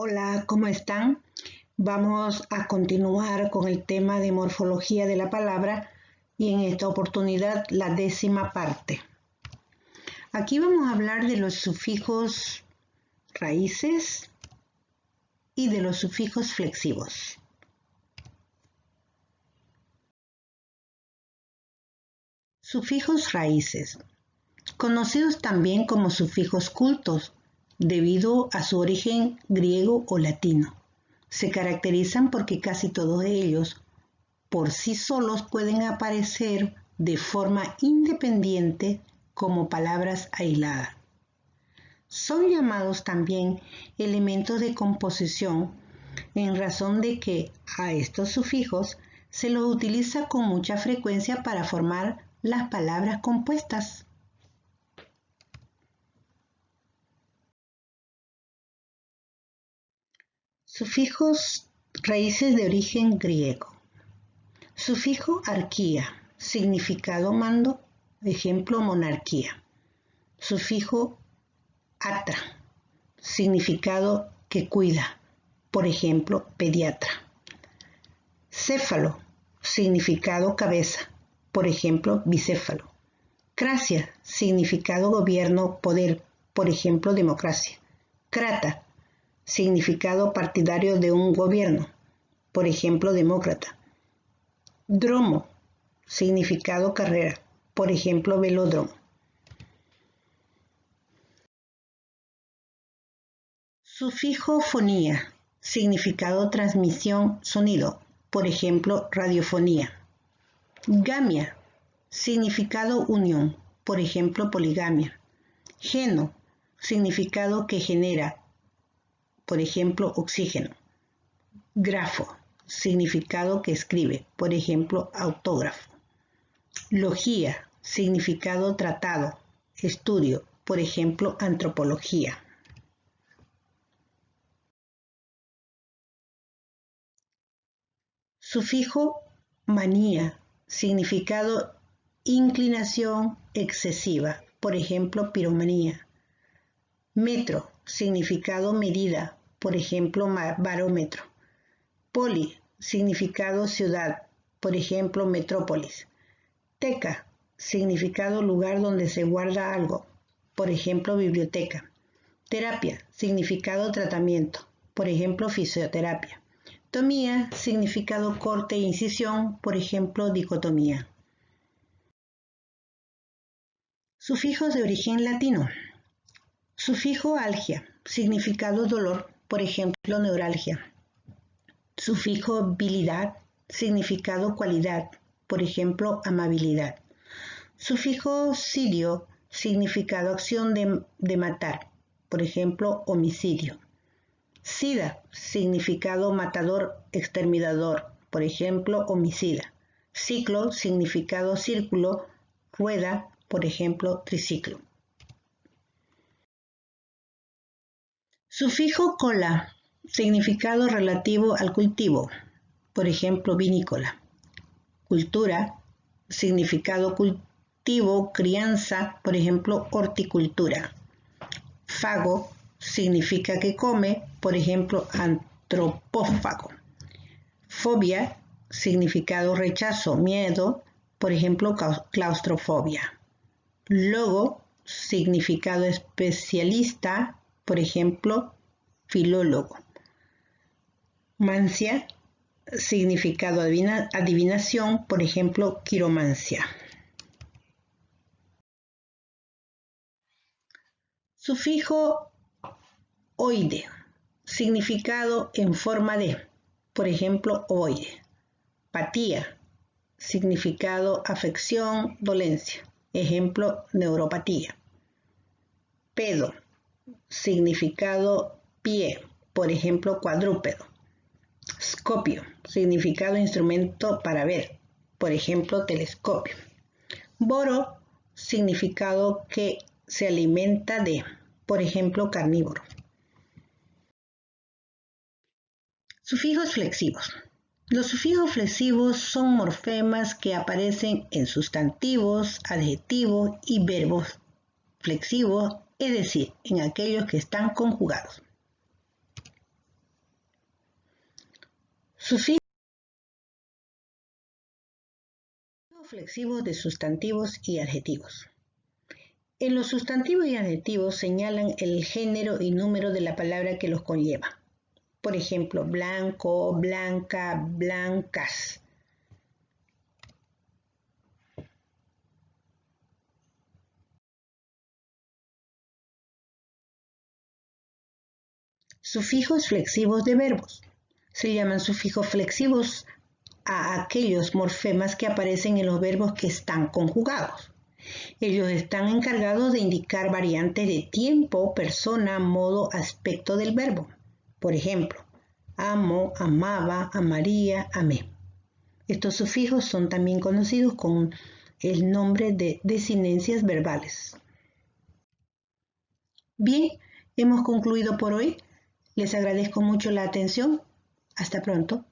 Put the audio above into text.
Hola, ¿cómo están? Vamos a continuar con el tema de morfología de la palabra y en esta oportunidad la 10ª parte. Aquí vamos a hablar de los sufijos raíces y de los sufijos flexivos. Sufijos raíces, conocidos también como sufijos cultos, debido a su origen griego o latino. Se caracterizan porque casi todos ellos por sí solos pueden aparecer de forma independiente como palabras aisladas. Son llamados también elementos de composición en razón de que a estos sufijos se los utiliza con mucha frecuencia para formar las palabras compuestas. Sufijos raíces de origen griego. Sufijo arquía, significado mando, ejemplo monarquía. Sufijo atra, significado que cuida, por ejemplo pediatra. Céfalo, significado cabeza, por ejemplo bicéfalo. Cracia, significado gobierno, poder, por ejemplo democracia. Crata, significado partidario de un gobierno, por ejemplo demócrata. Dromo, significado carrera, por ejemplo velódromo. Sufijo fonía, significado transmisión, sonido, por ejemplo radiofonía. Gamia, significado unión, por ejemplo poligamia. Geno, significado que genera, por ejemplo oxígeno. Grafo, significado que escribe, por ejemplo autógrafo. Logía, significado tratado, estudio, por ejemplo antropología. Sufijo manía, significado inclinación excesiva, por ejemplo piromanía. Metro, significado medida, por ejemplo barómetro. Poli, significado ciudad, por ejemplo metrópolis. Teca, significado lugar donde se guarda algo, por ejemplo biblioteca. Terapia, significado tratamiento, por ejemplo fisioterapia. Tomía, significado corte e incisión, por ejemplo dicotomía. Sufijos de origen latino. Sufijo algia, significado dolor, por ejemplo neuralgia. Sufijo bilidad, significado cualidad, por ejemplo amabilidad. Sufijo sidio, significado acción de matar, por ejemplo homicidio. Sida, significado matador, exterminador, por ejemplo homicida. Ciclo, significado círculo, rueda, por ejemplo triciclo. Sufijo cola, significado relativo al cultivo, por ejemplo vinícola. Cultura, significado cultivo, crianza, por ejemplo horticultura. Fago, significa que come, por ejemplo antropófago. Fobia, significado rechazo, miedo, por ejemplo claustrofobia. Logo, significado especialista, por ejemplo filólogo. Mancia, significado adivinación, por ejemplo quiromancia. Sufijo oide, significado en forma de, por ejemplo ovoide. Patía, significado afección, dolencia, ejemplo neuropatía. Pedo, significado pie, por ejemplo cuadrúpedo. Scopio, significado instrumento para ver, por ejemplo telescopio. Boro, significado que se alimenta de, por ejemplo carnívoro. Sufijos flexivos. Los sufijos flexivos son morfemas que aparecen en sustantivos, adjetivos y verbos flexivos, es decir, en aquellos que están conjugados. Sufijos flexivos de sustantivos y adjetivos. En los sustantivos y adjetivos señalan el género y número de la palabra que los conlleva. Por ejemplo, blanco, blanca, blancas. Sufijos flexivos de verbos. Se llaman sufijos flexivos a aquellos morfemas que aparecen en los verbos que están conjugados. Ellos están encargados de indicar variantes de tiempo, persona, modo, aspecto del verbo. Por ejemplo, amo, amaba, amaría, amé. Estos sufijos son también conocidos con el nombre de desinencias verbales. Bien, hemos concluido por hoy. Les agradezco mucho la atención. Hasta pronto.